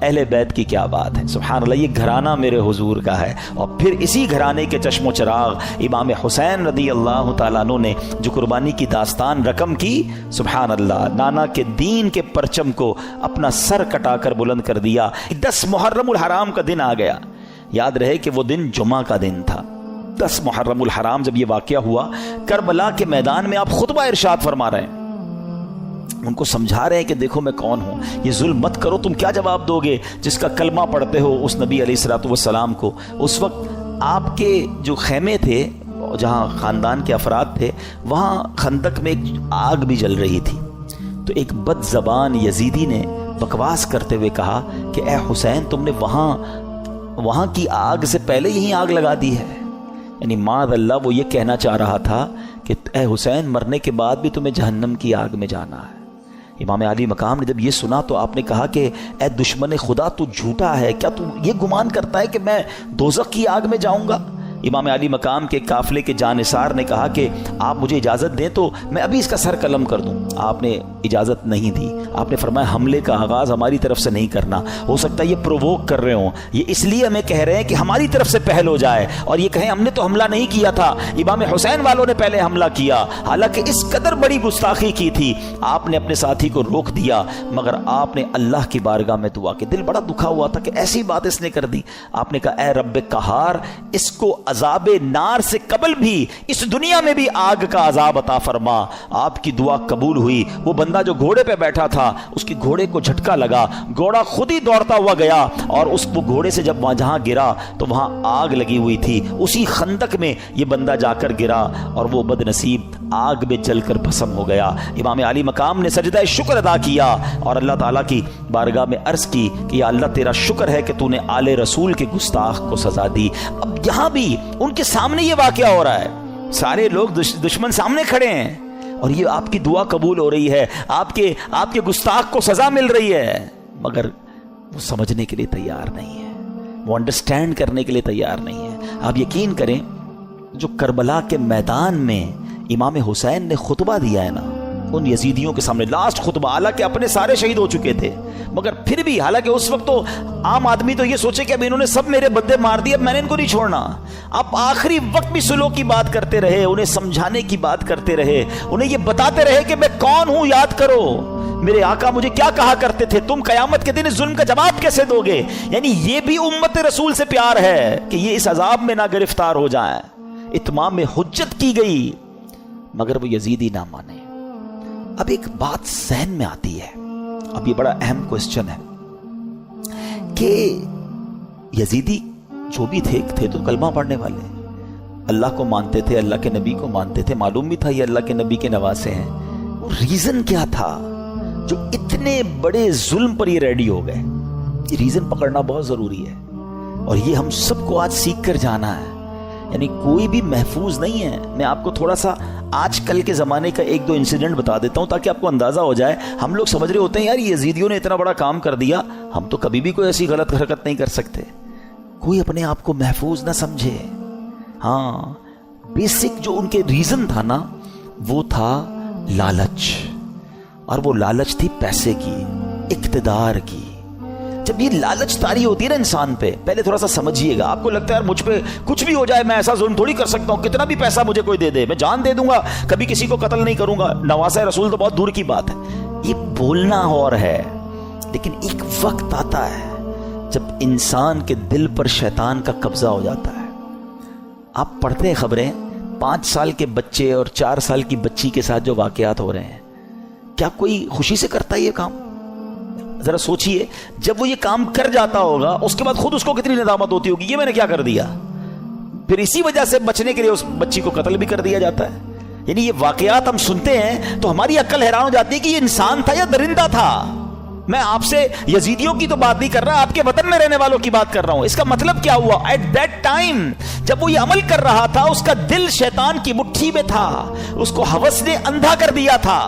اہل بیت کی کیا بات ہے، سبحان اللہ، یہ گھرانہ میرے حضور کا ہے۔ اور پھر اسی گھرانے کے چشم و چراغ امام حسین رضی اللہ تعالیٰ عنہ نے جو قربانی کی داستان رقم کی، سبحان اللہ، نانا کے دین کے پرچم کو اپنا سر کٹا کر بلند کر دیا۔ 10 محرم الحرام کا دن آ گیا، یاد رہے کہ وہ دن جمعہ کا دن تھا۔ 10 محرم الحرام جب یہ واقعہ ہوا، کربلا کے میدان میں آپ خطبہ ارشاد فرما رہے ہیں، ان کو سمجھا رہے ہیں کہ دیکھو میں کون ہوں، یہ ظلم مت کرو۔ تم کیا جواب دو گے جس کا کلمہ پڑھتے ہو اس نبی علیہ الصلوۃ والسلام کو؟ اس وقت آپ کے جو خیمے تھے جہاں خاندان کے افراد تھے، وہاں خندق میں ایک آگ بھی جل رہی تھی۔ تو ایک بد زبان یزیدی نے بکواس کرتے ہوئے کہا کہ اے حسین، تم نے وہاں کی آگ سے پہلے یہی آگ لگا دی ہے۔ یعنی معاذ اللہ وہ یہ کہنا چاہ رہا تھا کہ اے حسین، مرنے کے بعد بھی تمہیں جہنم کی آگ میں جانا ہے۔ امام علی مقام نے جب یہ سنا تو آپ نے کہا کہ اے دشمن خدا، تو جھوٹا ہے کیا؟ تو یہ گمان کرتا ہے کہ میں دوزخ کی آگ میں جاؤں گا؟ امام علی مقام کے قافلے کے جانثار نے کہا کہ آپ مجھے اجازت دیں تو میں ابھی اس کا سر قلم کر دوں۔ آپ نے اجازت نہیں دی، آپ نے فرمایا حملے کا آغاز ہماری طرف سے نہیں کرنا، ہو سکتا ہے یہ پرووک کر رہے ہوں، یہ اس لیے ہمیں کہہ رہے ہیں کہ ہماری طرف سے پہل ہو جائے اور یہ کہیں ہم نے تو حملہ نہیں کیا تھا، امام حسین والوں نے پہلے حملہ کیا۔ حالانکہ اس قدر بڑی گستاخی کی تھی، آپ نے اپنے ساتھی کو روک دیا، مگر آپ نے اللہ کی بارگاہ میں دعا کی۔ دل بڑا دکھا ہوا تھا کہ ایسی بات اس نے کر دی۔ آپ نے کہا اے رب قہار، اس کو عذاب نار سے قبل بھی اس دنیا میں بھی آگ کا عذاب عطا فرما۔ آپ کی دعا قبول ہوئی۔ وہ بندہ جو گھوڑے پہ بیٹھا تھا، اس کی گھوڑے کو جھٹکا لگا، گھوڑا خود ہی دوڑتا ہوا گیا اور اس وہ گھوڑے سے جب وہاں جہاں گرا تو وہاں آگ لگی ہوئی تھی۔ اسی خندق میں یہ بندہ جا کر گرا اور وہ بد نصیب آگ میں جل کر بھسم ہو گیا۔ امام علی مقام نے سجدہ شکر ادا کیا اور اللہ تعالیٰ کی بارگاہ میں عرض کی کہ یا اللہ تیرا شکر ہے کہ تو نے آل رسول کے گستاخ کو سزا دی۔ اب یہاں بھی ان کے سامنے یہ واقعہ ہو رہا ہے، سارے لوگ دشمن سامنے کھڑے ہیں اور یہ آپ کی دعا قبول ہو رہی ہے، آپ کے گستاخ کو سزا مل رہی ہے، مگر وہ سمجھنے کے لیے تیار نہیں ہے، وہ انڈرسٹینڈ کرنے کے لیے تیار نہیں ہے۔ آپ یقین کریں، جو کربلا کے میدان میں امام حسین نے خطبہ دیا ہے نا ان یزیدیوں کے سامنے، لاسٹ خطبہ، حالانکہ اپنے سارے شہید ہو چکے تھے، مگر پھر بھی، حالانکہ اس وقت تو عام آدمی تو یہ سوچے کہ اب انہوں نے سب میرے بندے مار دیے، اب میں نے ان کو نہیں چھوڑنا۔ اب آخری وقت بھی سلو کی بات کرتے رہے، انہیں سمجھانے کی بات کرتے رہے، انہیں یہ بتاتے رہے کہ میں کون ہوں، یاد کرو میرے آقا مجھے کیا کہا کرتے تھے، تم قیامت کے دن اس ظلم کا جواب کیسے دو گے۔ یعنی یہ بھی امت رسول سے پیار ہے کہ یہ اس عذاب میں نہ گرفتار ہو جائیں۔ اتمام حجت کی گئی مگر وہ یزیدی نہ مانے۔ اب ایک بات ذہن میں آتی ہے، اب یہ بڑا اہم کوسچن ہے کہ یزیدی جو بھی تھے تو کلمہ پڑھنے والے، اللہ کو مانتے تھے، اللہ کے نبی کو مانتے تھے، معلوم بھی تھا یہ اللہ کے نبی کے نواسے ہیں۔ وہ ریزن کیا تھا جو اتنے بڑے ظلم پر یہ ریڈی ہو گئے؟ یہ ریزن پکڑنا بہت ضروری ہے اور یہ ہم سب کو آج سیکھ کر جانا ہے۔ یعنی کوئی بھی محفوظ نہیں ہے۔ میں آپ کو تھوڑا سا آج کل کے زمانے کا 1-2 انسیڈنٹ بتا دیتا ہوں تاکہ آپ کو اندازہ ہو جائے۔ ہم لوگ سمجھ رہے ہوتے ہیں یار یزیدیوں نے اتنا بڑا کام کر دیا، ہم تو کبھی بھی کوئی ایسی غلط حرکت نہیں کر سکتے۔ کوئی اپنے آپ کو محفوظ نہ سمجھے۔ ہاں، بیسک جو ان کے ریزن تھا نا، وہ تھا لالچ، اور وہ لالچ تھی پیسے کی، اقتدار کی۔ جب یہ لالچ طاری ہوتی ہے نا انسان پہ، پہلے تھوڑا سا سمجھیے گا، آپ کو لگتا ہے یار مجھ پہ کچھ بھی ہو جائے میں ایسا ظلم تھوڑی کر سکتا ہوں، کتنا بھی پیسہ مجھے کوئی دے دے میں جان دے دوں گا، کبھی کسی کو قتل نہیں کروں گا، نواسہ رسول تو بہت دور کی بات ہے۔ یہ بولنا اور ہے، لیکن ایک وقت آتا ہے جب انسان کے دل پر شیطان کا قبضہ ہو جاتا ہے۔ آپ پڑھتے ہیں خبریں، 5 سال کے بچے اور 4 سال کی بچی کے ساتھ جو واقعات ہو رہے ہیں، کیا کوئی خوشی سے کرتا ہے یہ کام؟ ذرا سوچئے، جب وہ یہ کام کر جاتا ہوگا اس کے بعد خود اس کو کتنی ندامت ہوتی ہوگی، یہ میں نے کیا کر دیا۔ پھر اسی وجہ سے بچنے کے لیے اس بچی کو قتل بھی کر دیا جاتا ہے۔ یعنی یہ واقعات ہم سنتے ہیں تو ہماری عقل حیران ہو جاتی ہے کہ یہ انسان تھا یا درندہ تھا۔ میں آپ سے یزیدیوں کی تو بات نہیں کر رہا، آپ کے وطن میں رہنے والوں کی بات کر رہا ہوں۔ اس کا مطلب کیا ہوا؟ ایٹ دیٹ ٹائم جب وہ یہ عمل کر رہا تھا، اس کا دل شیطان کی مٹھی میں تھا، اس کو ہوس نے اندھا کر دیا تھا۔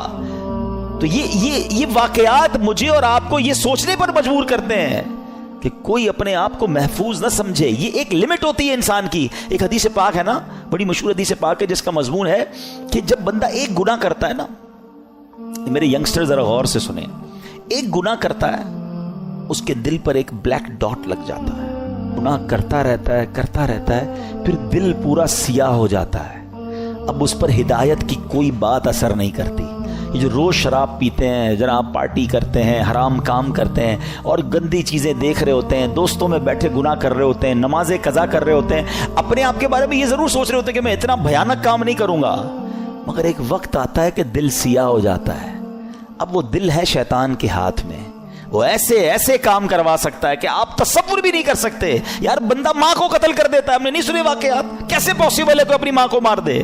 تو یہ واقعات مجھے اور آپ کو یہ سوچنے پر مجبور کرتے ہیں کہ کوئی اپنے آپ کو محفوظ نہ سمجھے۔ یہ ایک لمٹ ہوتی ہے انسان کی۔ ایک حدیث پاک ہے نا، بڑی مشہور حدیث پاک ہے، جس کا مضمون ہے کہ جب بندہ ایک گناہ کرتا ہے نا، میرے ینگسٹر ذرا غور سے سنیں، ایک گناہ کرتا ہے اس کے دل پر ایک بلیک ڈاٹ لگ جاتا ہے، گناہ کرتا رہتا ہے، پھر دل پورا سیاہ ہو جاتا ہے. اب اس پر ہدایت کی کوئی بات اثر نہیں کرتی. یہ جو روز شراب پیتے ہیں، جناب پارٹی کرتے ہیں، حرام کام کرتے ہیں اور گندی چیزیں دیکھ رہے ہوتے ہیں، دوستوں میں بیٹھے گناہ کر رہے ہوتے ہیں، نمازیں قضا کر رہے ہوتے ہیں، اپنے آپ کے بارے میں یہ ضرور سوچ رہے ہوتے ہیں کہ میں اتنا بھیانک کام نہیں کروں گا، مگر ایک وقت آتا ہے کہ دل سیاہ ہو جاتا ہے. اب وہ دل ہے شیطان کے ہاتھ میں، وہ ایسے کام کروا سکتا ہے کہ آپ تصور بھی نہیں کر سکتے. یار بندہ ماں کو قتل کر دیتا ہے، ہم نے نہیں سنے واقعات، کیسے پاسبل ہے کوئی اپنی ماں کو مار دے؟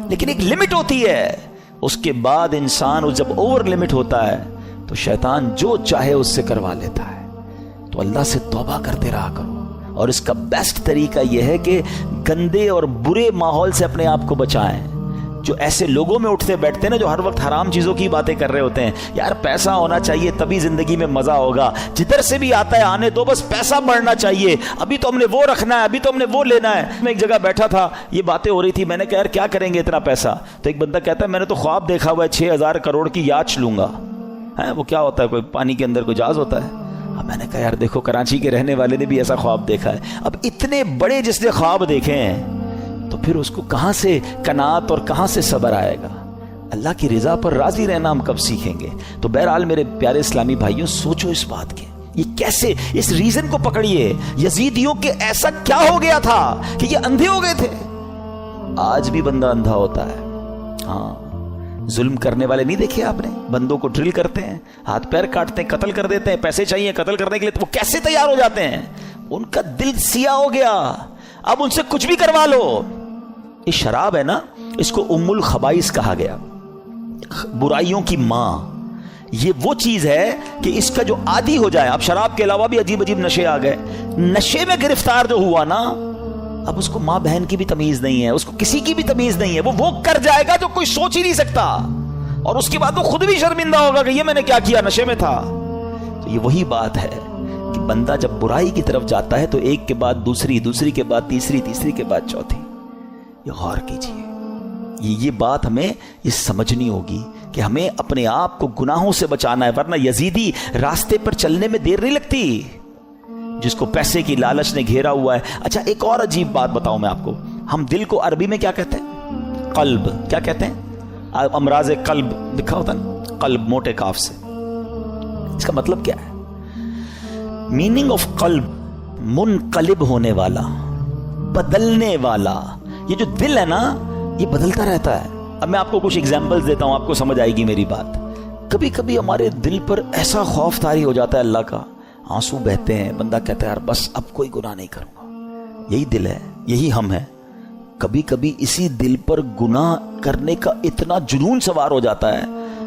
لیکن ایک لمٹ ہوتی ہے، اس کے بعد انسان جب اوور لمٹ ہوتا ہے تو شیطان جو چاہے اس سے کروا لیتا ہے. تو اللہ سے توبہ کرتے رہا کرو، اور اس کا بیسٹ طریقہ یہ ہے کہ گندے اور برے ماحول سے اپنے آپ کو بچائیں. جو ایسے لوگوں میں اٹھتے بیٹھتے ہیں نا، جو ہر وقت حرام چیزوں کی باتیں کر رہے ہوتے ہیں، یار پیسہ ہونا چاہیے تبھی زندگی میں مزہ ہوگا، جدھر سے بھی آتا ہے آنے دو، بس پیسہ بڑھنا چاہیے، ابھی تو ہم نے وہ رکھنا ہے، ابھی تو ہم نے وہ لینا ہے. میں ایک جگہ بیٹھا تھا، یہ باتیں ہو رہی تھی، میں نے کہا یار کیا کریں گے اتنا پیسہ؟ تو ایک بندہ کہتا ہے میں نے تو خواب دیکھا ہوا ہے 6,000 کروڑ کی یاچ لوں گا. وہ کیا ہوتا ہے؟ کوئی پانی کے اندر کوئی جہاز ہوتا ہے؟ میں نے کہا یار دیکھو کراچی کے رہنے والے نے بھی ایسا خواب دیکھا ہے. اب اتنے بڑے جس نے خواب دیکھے ہیں تو پھر اس کو کہاں سے قناعت اور کہاں سے صبر آئے گا؟ اللہ کی رضا پر راضی رہنا ہم کب سیکھیں گے؟ تو بہرحال میرے پیارے اسلامی بھائیوں، سوچو اس بات کے، یہ کیسے، اس ریزن کو پکڑیے. یزیدیوں کے ایسا کیا ہو گیا تھا کہ یہ اندھے ہو گئے تھے؟ آج بھی بندہ اندھا ہوتا ہے. ہاں، ظلم کرنے والے نہیں دیکھے آپ نے؟ بندوں کو ڈرل کرتے ہیں، ہاتھ پیر کاٹتے ہیں، قتل کر دیتے ہیں، پیسے چاہیے قتل کرنے کے لیے، تو وہ کیسے تیار ہو جاتے ہیں؟ ان کا دل سیاہ ہو گیا. اب ان سے کچھ بھی کروا لو. یہ شراب ہے نا، اس کو ام الخبائث کہا گیا، برائیوں کی ماں. یہ وہ چیز ہے کہ اس کا جو عادی ہو جائے، اب شراب کے علاوہ بھی عجیب عجیب نشے آ گئے، نشے میں گرفتار جو ہوا نا، اب اس کو ماں بہن کی بھی تمیز نہیں ہے، اس کو کسی کی بھی تمیز نہیں ہے. وہ کر جائے گا جو کوئی سوچ ہی نہیں سکتا، اور اس کے بعد وہ خود بھی شرمندہ ہوگا کہ یہ میں نے کیا کیا، نشے میں تھا. تو یہ وہی بات ہے کہ بندہ جب برائی کی طرف جاتا ہے تو ایک کے بعد دوسری، دوسری کے بعد تیسری، تیسری کے بعد چوتھی. یہ غور کیجئے، یہ بات ہمیں یہ سمجھنی ہوگی کہ ہمیں اپنے آپ کو گناہوں سے بچانا ہے، ورنہ یزیدی راستے پر چلنے میں دیر نہیں لگتی، جس کو پیسے کی لالچ نے گھیرا ہوا ہے. اچھا ایک اور عجیب بات بتاؤں میں آپ کو، ہم دل کو عربی میں کیا کہتے ہیں؟ قلب. کیا کہتے ہیں؟ امراض قلب لکھا ہوتا ہے، قلب موٹے کاف سے. اس کا مطلب کیا ہے؟ میننگ آف قلب، منقلب ہونے والا، بدلنے والا. یہ جو دل ہے نا، یہ بدلتا رہتا ہے. اب میں آپ کو کچھ ایگزامپلز دیتا ہوں، آپ کو سمجھ آئے گی میری بات. کبھی کبھی ہمارے دل پر ایسا خوف طاری ہو جاتا ہے اللہ کا، آنسو بہتے ہیں، بندہ کہتا ہے یار بس اب کوئی گناہ نہیں کروں گا. یہی دل ہے، یہی ہم ہیں. کبھی کبھی اسی دل پر گناہ کرنے کا اتنا جنون سوار ہو جاتا ہے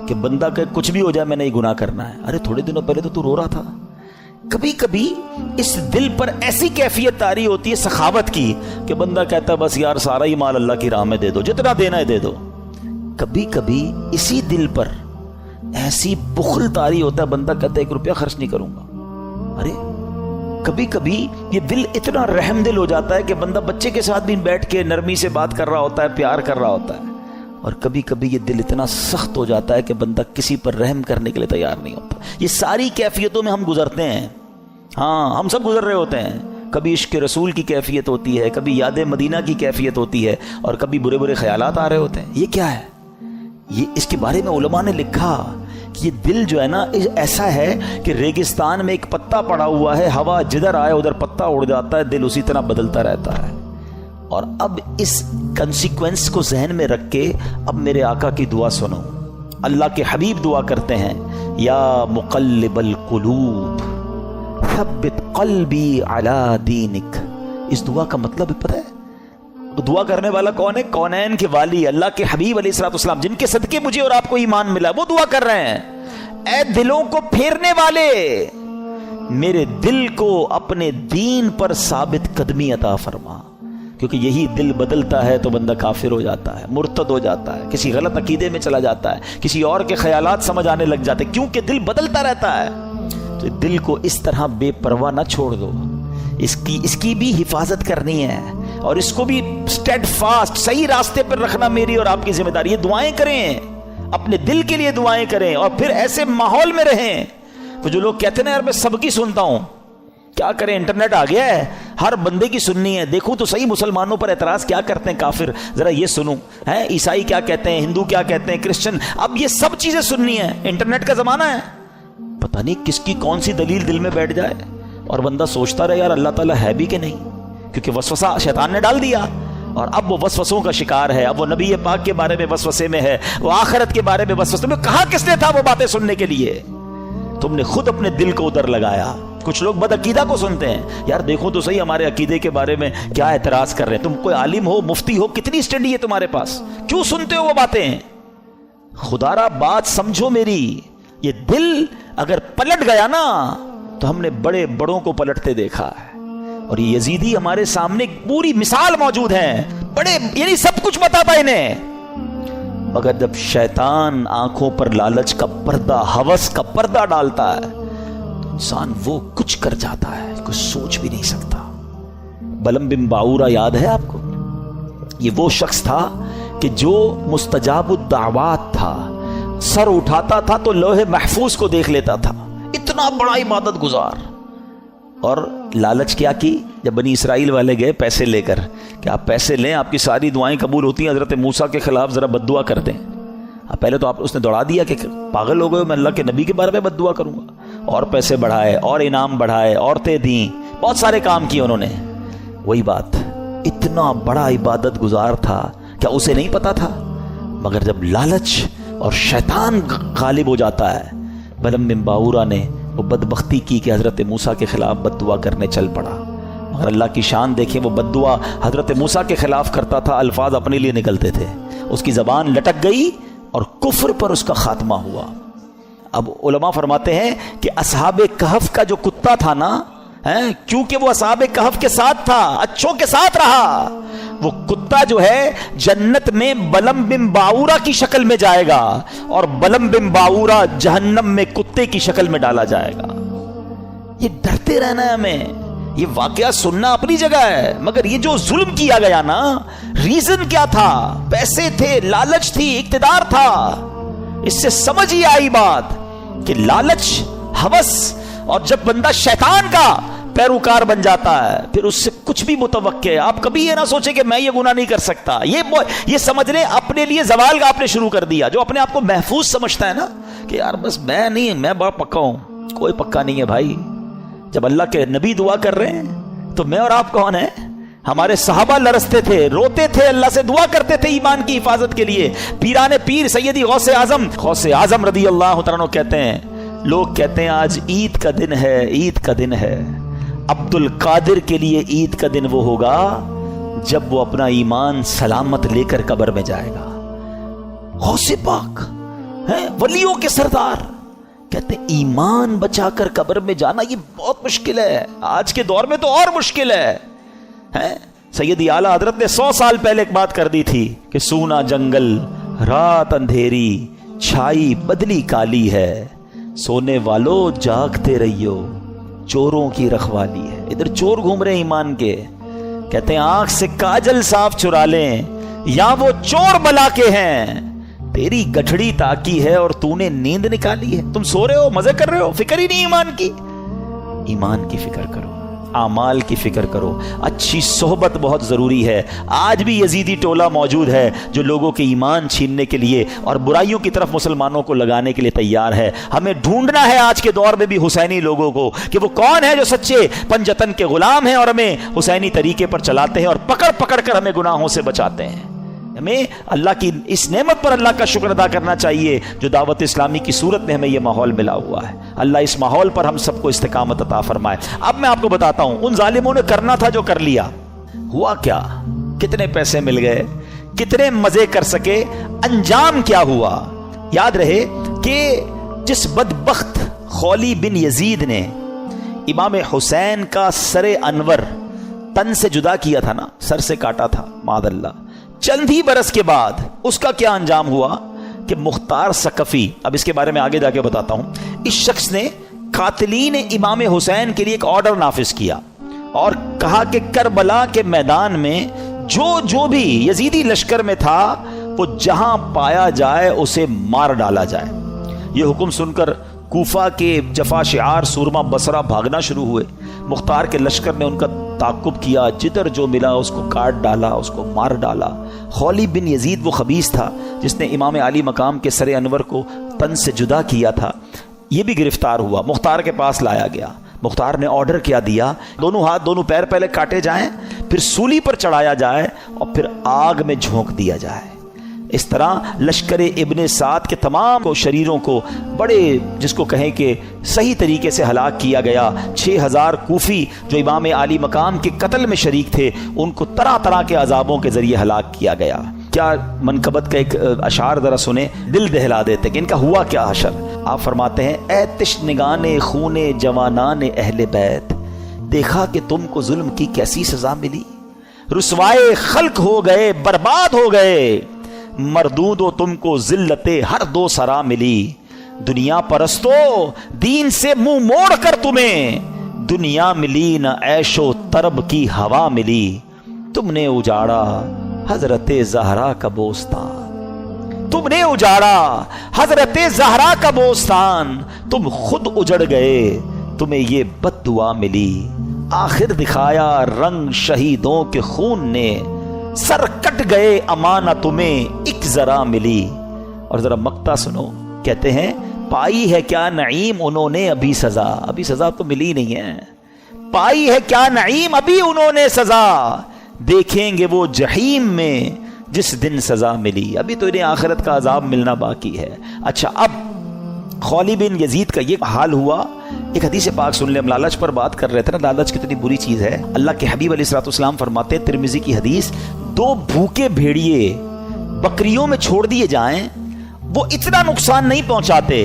کہ بندہ کہ کچھ بھی ہو جائے میں نے یہ گناہ کرنا ہے. ارے تھوڑے دنوں پہلے تو رو رہا تھا. کبھی کبھی اس دل پر ایسی کیفیت طاری ہوتی ہے سخاوت کی کہ بندہ کہتا ہے بس یار سارا ہی مال اللہ کی راہ میں دے دو، جتنا دینا ہے دے دو. کبھی کبھی اسی دل پر ایسی بخل طاری ہوتا ہے، بندہ کہتا ہے 1 روپیہ خرچ نہیں کروں گا. ارے کبھی کبھی یہ دل اتنا رحم دل ہو جاتا ہے کہ بندہ بچے کے ساتھ بھی بیٹھ کے نرمی سے بات کر رہا ہوتا ہے، پیار کر رہا ہوتا ہے. اور کبھی کبھی یہ دل اتنا سخت ہو جاتا ہے کہ بندہ کسی پر رحم کرنے کے لیے تیار نہیں ہوتا. یہ ساری کیفیتوں میں ہم گزرتے ہیں. ہاں ہم سب گزر رہے ہوتے ہیں. کبھی عشق رسول کی کیفیت ہوتی ہے، کبھی یاد مدینہ کی کیفیت ہوتی ہے، اور کبھی برے برے خیالات آ رہے ہوتے ہیں. یہ کیا ہے؟ یہ اس کے بارے میں علماء نے لکھا کہ یہ دل جو ہے نا ایسا ہے کہ ریگستان میں ایک پتا پڑا ہوا ہے، ہوا جدھر آئے ادھر پتا اڑ جاتا ہے، دل اسی طرح بدلتا رہتا ہے. اور اب اس کنسیکوینس کو ذہن میں رکھ کے اب میرے آقا کی دعا سنو. اللہ کے حبیب دعا کرتے ہیں، یا مقلب القلوب ثبت قلبی علی دینک. اس دعا کا مطلب پتہ ہے؟ دعا کرنے والا کون ہے؟ کونین کے والی اللہ کے حبیب علیہ الصلوۃ والسلام، جن کے صدقے مجھے اور آپ کو ایمان ملا، وہ دعا کر رہے ہیں. اے دلوں کو پھیرنے والے، میرے دل کو اپنے دین پر ثابت قدمی عطا فرما. کیونکہ یہی دل بدلتا ہے تو بندہ کافر ہو جاتا ہے، مرتد ہو جاتا ہے، کسی غلط عقیدے میں چلا جاتا ہے، کسی اور کے خیالات سمجھ آنے لگ جاتے، کیونکہ دل بدلتا رہتا ہے. تو دل کو اس طرح بے پرواہ نہ چھوڑ دو، اس کی بھی حفاظت کرنی ہے، اور اس کو بھی اسٹیڈ فاسٹ صحیح راستے پر رکھنا میری اور آپ کی ذمہ داری. یہ دعائیں کریں، اپنے دل کے لیے دعائیں کریں، اور پھر ایسے ماحول میں رہیں وہ جو لوگ کہتے ہیں نا یار میں سب کی سنتا ہوں، کیا کریں، انٹرنیٹ آ گیا ہے، ہر بندے کی سننی ہے، دیکھوں تو صحیح مسلمانوں پر اعتراض کیا کرتے ہیں کافر، ذرا یہ سنوں، ہیں عیسائی کیا کہتے ہیں، ہندو کیا کہتے ہیں، کرسچن، اب یہ سب چیزیں سننی ہے، انٹرنیٹ کا زمانہ ہے، پتہ نہیں کس کی کون سی دلیل دل میں بیٹھ جائے اور بندہ سوچتا رہے یار اللہ تعالیٰ ہے بھی کہ نہیں، کیونکہ وسوسہ شیطان نے ڈال دیا اور اب وہ وسوسوں کا شکار ہے، اب وہ نبی پاک کے بارے میں وسوسے میں ہے، وہ آخرت کے بارے میں وسوسے میں، کہا کس نے تھا وہ باتیں سننے کے لیے، تم نے خود اپنے دل کو ادھر لگایا۔ کچھ لوگ بد عقیدہ کو سنتے ہیں، یار دیکھو تو صحیح ہمارے عقیدے کے بارے میں کیا اعتراض کر رہے ہیں، تم کوئی عالم ہو، مفتی ہو، کتنی اسٹڈی ہے تمہارے پاس، کیوں سنتے ہو وہ باتیں؟ خدا را بات سمجھو میری، یہ دل اگر پلٹ گیا نا تو ہم نے بڑے بڑوں کو پلٹتے دیکھا ہے، اور یہ یزیدی ہمارے سامنے پوری مثال موجود ہے، بڑے یعنی سب کچھ بتاتا انہیں، مگر جب شیطان آنکھوں پر لالچ کا پردہ، ہوس کا پردہ ڈالتا ہے تو انسان وہ کچھ کر جاتا ہے کچھ سوچ بھی نہیں سکتا۔ بلم بن باورا یاد ہے آپ کو؟ یہ وہ شخص تھا کہ جو مستجاب الدعوات تھا، سر اٹھاتا تھا تو لوح محفوظ کو دیکھ لیتا تھا، اتنا بڑا عبادت گزار، اور لالچ کیا کی جب بنی اسرائیل والے گئے پیسے لے کر کہ آپ پیسے لیں آپ کی ساری دعائیں قبول ہوتی ہیں، حضرت موسیٰ کے خلاف ذرا بد دعا کر دیں۔ پہلے تو اس نے دوڑا دیا کہ پاگل ہو گئے میں اللہ کے نبی کے بارے میں بد دعا کروں گا، اور پیسے بڑھائے اور انعام بڑھائے، عورتیں دیں، بہت سارے کام کیے انہوں نے۔ وہی بات، اتنا بڑا عبادت گزار تھا، کیا اسے نہیں پتا تھا؟ مگر جب لالچ اور شیطان غالب ہو جاتا ہے، بلم بن باورا نے وہ بدبختی کی کہ حضرت موسیٰ کے خلاف بد دعا کرنے چل پڑا، مگر اللہ کی شان دیکھیں، وہ بد دعا حضرت موسیٰ کے خلاف کرتا تھا، الفاظ اپنے لیے نکلتے تھے، اس کی زبان لٹک گئی اور کفر پر اس کا خاتمہ ہوا۔ اب علماء فرماتے ہیں کہ اصحاب کہف کا جو کتا تھا نا، کیونکہ وہ اصحاب کہف کے ساتھ تھا، اچھوں کے ساتھ رہا، وہ کتا جو ہے جنت میں بلم بن باورا کی شکل میں جائے گا، اور بلم بن باورا جہنم میں کتے کی شکل میں ڈالا جائے گا۔ یہ ڈرتے رہنا ہے ہمیں، یہ واقعہ سننا اپنی جگہ ہے، مگر یہ جو ظلم کیا گیا نا، ریزن کیا تھا؟ پیسے تھے، لالچ تھی، اقتدار تھا۔ اس سے سمجھ ہی آئی بات کہ لالچ، ہوس، اور جب بندہ شیطان کا پیروکار بن جاتا ہے پھر اس سے کچھ بھی متوقع ہے۔ آپ کبھی یہ نہ سوچیں کہ میں یہ گناہ نہیں کر سکتا، یہ سمجھ لیں اپنے لیے زوال کا آپ نے شروع کر دیا۔ جو اپنے آپ کو محفوظ سمجھتا ہے نا کہ یار بس میں نہیں، میں بڑا پکا ہوں، کوئی پکا نہیں ہے بھائی۔ جب اللہ کے نبی دعا کر رہے ہیں تو میں اور آپ کون ہیں؟ ہمارے صحابہ لرزتے تھے، روتے تھے، اللہ سے دعا کرتے تھے ایمان کی حفاظت کے لیے۔ پیران پیر سیدی غوث اعظم رضی اللہ تعالیٰ عنہ کہتے ہیں، لوگ کہتے ہیں آج عید کا دن ہے، عید کا دن ہے، عبد القادر کے لیے عید کا دن وہ ہوگا جب وہ اپنا ایمان سلامت لے کر قبر میں جائے گا۔ غوث پاک ہیں، ولیوں کے سردار، کہتے ہیں ایمان بچا کر قبر میں جانا یہ بہت مشکل ہے، آج کے دور میں تو اور مشکل ہے۔ سیدی اعلیٰ حضرت نے 100 سال پہلے ایک بات کر دی تھی کہ سونا جنگل، رات اندھیری، چھائی بدلی کالی ہے، سونے والو جاگتے رہیو، چوروں کی رکھوالی ہے۔ ادھر چور گھوم رہے ایمان کے، کہتے ہیں آنکھ سے کاجل صاف چرا لیں یا وہ چور بلا کے ہیں، تیری گٹھڑی تاکی ہے اور تو نے نیند نکالی ہے۔ تم سو رہے ہو، مزے کر رہے ہو، فکر ہی نہیں ایمان کی۔ ایمان کی فکر کرو، اعمال کی فکر کرو، اچھی صحبت بہت ضروری ہے۔ آج بھی یزیدی ٹولہ موجود ہے جو لوگوں کے ایمان چھیننے کے لیے اور برائیوں کی طرف مسلمانوں کو لگانے کے لیے تیار ہے۔ ہمیں ڈھونڈنا ہے آج کے دور میں بھی حسینی لوگوں کو کہ وہ کون ہے جو سچے پنجتن کے غلام ہیں اور ہمیں حسینی طریقے پر چلاتے ہیں اور پکڑ پکڑ کر ہمیں گناہوں سے بچاتے ہیں۔ ہمیں اللہ کی اس نعمت پر اللہ کا شکر ادا کرنا چاہیے جو دعوت اسلامی کی صورت میں ہمیں یہ ماحول ملا ہوا ہے۔ اللہ اس ماحول پر ہم سب کو استقامت عطا فرمائے۔ اب میں آپ کو بتاتا ہوں ان ظالموں نے کرنا تھا جو کر لیا، ہوا کیا؟ کتنے پیسے مل گئے، کتنے مزے کر سکے، انجام کیا ہوا؟ یاد رہے کہ جس بدبخت خولی بن یزید نے امام حسین کا سر انور تن سے جدا کیا تھا نا، سر سے کاٹا تھا معاذ اللہ، چند ہی برس کے بعد اس کا کیا انجام ہوا کہ مختار ثقفی، اب اس کے بارے میں آگے جا کے بتاتا ہوں، اس شخص نے قاتلین امام حسین کے لیے ایک آرڈر نافذ کیا اور کہا کہ کربلا کے میدان میں جو بھی یزیدی لشکر میں تھا وہ جہاں پایا جائے اسے مار ڈالا جائے۔ یہ حکم سن کر کوفہ کے جفا شعار سورما بصرہ بھاگنا شروع ہوئے. مختار کے لشکر نے ان کا تعاقب کیا، جدھر جو ملا اس کو کاٹ ڈالا، اس کو مار ڈالا. خولی بن یزید وہ خبیث تھا جس نے امام عالی مقام کے سر انور کو تن سے جدا کیا تھا، یہ بھی گرفتار ہوا، مختار کے پاس لایا گیا. مختار نے آرڈر کیا دیا، دونوں ہاتھ دونوں پیر پہلے کاٹے جائیں، پھر سولی پر چڑھایا جائے اور پھر آگ میں جھونک دیا جائے. اس طرح لشکر ابن سعد کے تمام کو شریروں کو بڑے جس کو کہیں کہ صحیح طریقے سے ہلاک کیا گیا. 6000 کوفی جو امام عالی مقام کے قتل میں شریک تھے ان کو طرح طرح کے عذابوں کے ذریعے ہلاک کیا گیا. کیا منقبت کا ایک اشعار ذرا سنیں، دل دہلا دیتے کہ ان کا ہوا کیا حشر. آپ فرماتے ہیں اے تشنگان خون جوانان اہل بیت، دیکھا کہ تم کو ظلم کی کیسی سزا ملی. رسوائے خلق ہو گئے، برباد ہو گئے، مردود و تم کو ذلت ہر دو سرا ملی. دنیا پرستو دین سے منہ موڑ کر تمہیں دنیا ملی نہ عیش و طرب کی ہوا ملی. تم نے اجاڑا حضرت زہرا کا بوستان، تم نے اجاڑا حضرت زہرا کا بوستان، تم خود اجڑ گئے تمہیں یہ بد دعا ملی. آخر دکھایا رنگ شہیدوں کے خون نے، سر کٹ گئے امانہ تمہیں ایک ذرا ملی. اور ذرا مقطع سنو، کہتے ہیں پائی ہے کیا نعیم انہوں نے ابھی سزا، ابھی سزا تو ملی نہیں ہے. پائی ہے کیا نعیم ابھی انہوں نے سزا، دیکھیں گے وہ جہیم میں جس دن سزا ملی. ابھی تو انہیں آخرت کا عذاب ملنا باقی ہے. اچھا، اب خولی بن یزید کا یہ حال ہوا. ایک حدیث پاک سن لیں، ہم لالچ پر بات کر رہے تھے نا، لالچ کتنی بری چیز ہے. اللہ کے حبیب علیہ الصلوۃ والسلام فرماتے ہیں، ترمذی کی حدیث، 2 بھوکے بھیڑیے بکریوں میں چھوڑ دیے جائیں وہ اتنا نقصان نہیں پہنچاتے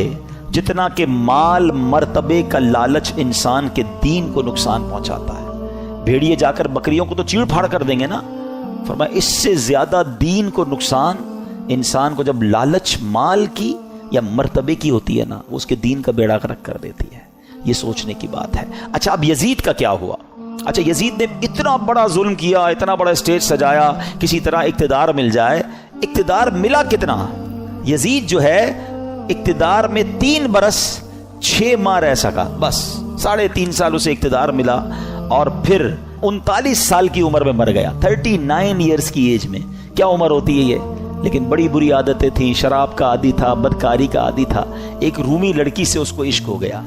جتنا کہ مال مرتبے کا لالچ انسان کے دین کو نقصان پہنچاتا ہے. بھیڑیے جا کر بکریوں کو تو چیڑ پھاڑ کر دیں گے نا، فرمایا اس سے زیادہ دین کو نقصان انسان کو جب لالچ مال کی یا مرتبے کی ہوتی ہے نا، اس کے دین کا بیڑا غرق کر دیتی ہے. یہ سوچنے کی بات ہے. اچھا، اب یزید کا کیا ہوا؟ اچھا، یزید نے اتنا بڑا ظلم کیا، اتنا بڑا اسٹیج سجایا، کسی طرح اقتدار مل جائے. اقتدار ملا کتنا؟ یزید جو ہے اقتدار میں 3 برس 6 ماہ رہ سکا، بس 3.5 سال اسے اقتدار ملا اور پھر 39 سال کی عمر میں مر گیا. 39 ایئرز کی ایج میں. کیا عمر ہوتی ہے یہ؟ لیکن بڑی بری عادتیں تھیں، شراب کا عادی تھا، بدکاری کا عادی تھا. ایک رومی لڑکی سے اس کو عشق ہو گیا.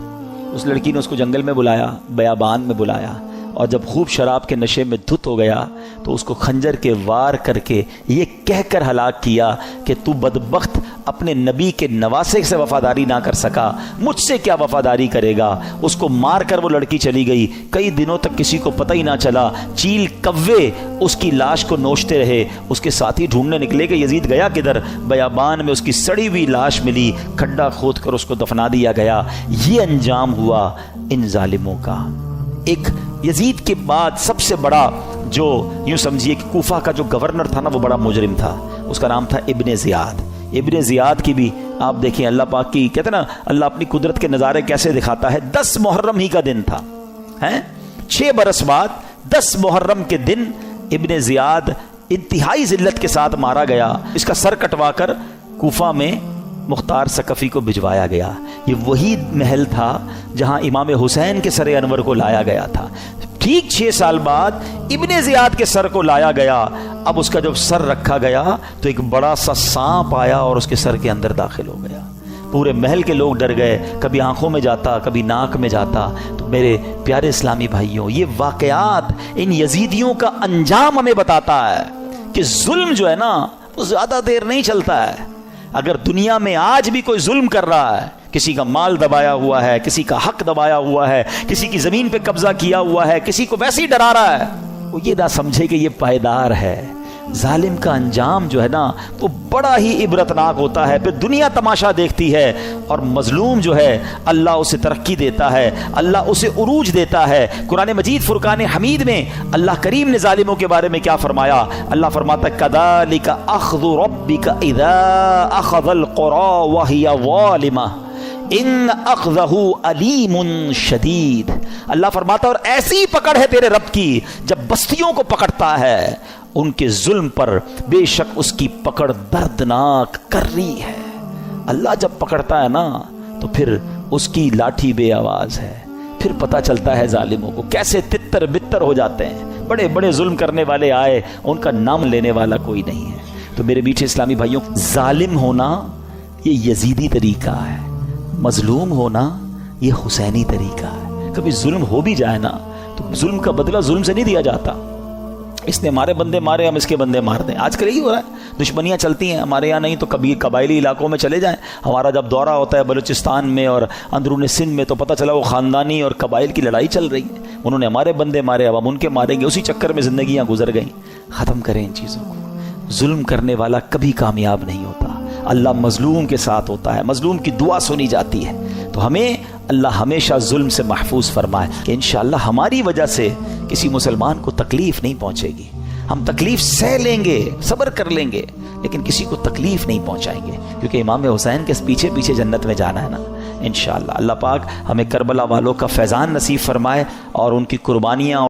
اس لڑکی نے اس کو جنگل میں بلایا، بیابان میں بلایا، اور جب خوب شراب کے نشے میں دھت ہو گیا تو اس کو خنجر کے وار کر کے یہ کہہ کر ہلاک کیا کہ تو بدبخت اپنے نبی کے نواسے سے وفاداری نہ کر سکا، مجھ سے کیا وفاداری کرے گا. اس کو مار کر وہ لڑکی چلی گئی. کئی دنوں تک کسی کو پتہ ہی نہ چلا. چیل کوے اس کی لاش کو نوچتے رہے. اس کے ساتھی ڈھونڈنے نکلے کہ یزید گیا کدھر. بیابان میں اس کی سڑی ہوئی لاش ملی، کھڈا کھود کر اس کو دفنا دیا گیا. یہ انجام ہوا ان ظالموں کا. ایک یزید کے بعد سب سے بڑا جو یوں سمجھیے کہ کوفہ کا جو گورنر تھا نا، وہ بڑا مجرم تھا. اس کا نام تھا ابن زیاد. ابن زیاد کی بھی آپ دیکھیں، اللہ پاک کی کہتے ہیں نا، اللہ اپنی قدرت کے نظارے کیسے دکھاتا ہے. 10 محرم ہی کا دن تھا، 6 برس بعد 10 محرم کے دن ابن زیاد انتہائی ذلت کے ساتھ مارا گیا. اس کا سر کٹوا کر کوفہ میں مختار ثقفی کو بھجوایا گیا. یہ وہی محل تھا جہاں امام حسین کے سر انور کو لایا گیا تھا. ٹھیک 6 سال بعد ابن زیاد کے سر کو لایا گیا. اب اس کا جب سر رکھا گیا تو ایک بڑا سا سانپ آیا اور اس کے سر کے اندر داخل ہو گیا. پورے محل کے لوگ ڈر گئے. کبھی آنکھوں میں جاتا، کبھی ناک میں جاتا. تو میرے پیارے اسلامی بھائیوں، یہ واقعات ان یزیدیوں کا انجام ہمیں بتاتا ہے کہ ظلم جو ہے نا وہ زیادہ دیر نہیں چلتا ہے. اگر دنیا میں آج بھی کوئی ظلم کر رہا ہے، کسی کا مال دبایا ہوا ہے، کسی کا حق دبایا ہوا ہے، کسی کی زمین پہ قبضہ کیا ہوا ہے، کسی کو ویسے ہی ڈرا رہا ہے، وہ یہ نہ سمجھے کہ یہ پائیدار ہے. ظالم کا انجام جو ہے نا وہ بڑا ہی عبرتناک ہوتا ہے. پھر دنیا تماشا دیکھتی ہے اور مظلوم جو ہے اللہ اسے ترقی دیتا ہے، اللہ اسے عروج دیتا ہے. قرآن مجید فرقان حمید میں اللہ کریم نے ظالموں کے بارے میں کیا فرمایا؟ اللہ فرماتا ہے کذالک اخذ ربک اذا اخذ القری وہی ظالمہ ان اخذہ علیم شدید. اللہ فرماتا اور ایسی پکڑ ہے تیرے رب کی جب بستیوں کو پکڑتا ہے ان کے ظلم پر، بے شک اس کی پکڑ دردناک کر رہی ہے. اللہ جب پکڑتا ہے نا تو پھر اس کی لاٹھی بے آواز ہے. پھر پتہ چلتا ہے ظالموں کو کیسے تتر بتر ہو جاتے ہیں. بڑے بڑے ظلم کرنے والے آئے, ان کا نام لینے والا کوئی نہیں ہے. تو میرے میٹھے اسلامی بھائیوں, ظالم ہونا یہ یزیدی طریقہ ہے, مظلوم ہونا یہ حسینی طریقہ ہے. کبھی ظلم ہو بھی جائے نا تو ظلم کا بدلہ ظلم سے نہیں دیا جاتا. اس نے ہمارے بندے مارے, ہم اس کے بندے مار دیں. آج کل یہی ہو رہا ہے, دشمنیاں چلتی ہیں. ہمارے یہاں نہیں تو کبھی قبائلی علاقوں میں چلے جائیں. ہمارا جب دورہ ہوتا ہے بلوچستان میں اور اندرون سندھ میں تو پتہ چلا وہ خاندانی اور قبائل کی لڑائی چل رہی ہے. انہوں نے ہمارے بندے مارے, اب ہم ان کے ماریں گے. اسی چکر میں زندگیاں گزر گئیں. ختم کریں ان چیزوں کو. ظلم کرنے والا کبھی کامیاب نہیں ہوتا. اللہ مظلوم کے ساتھ ہوتا ہے, مظلوم کی دعا سنی جاتی ہے. تو ہمیں اللہ ہمیشہ ظلم سے محفوظ فرمائے کہ انشاءاللہ ہماری وجہ سے کسی مسلمان کو تکلیف نہیں پہنچے گی. ہم تکلیف سہ لیں گے, صبر کر لیں گے, لیکن کسی کو تکلیف نہیں پہنچائیں گے, کیونکہ امام حسین کے پیچھے پیچھے جنت میں جانا ہے نا انشاءاللہ. اللہ پاک ہمیں کربلا والوں کا فیضان نصیب فرمائے اور ان کی قربانیاں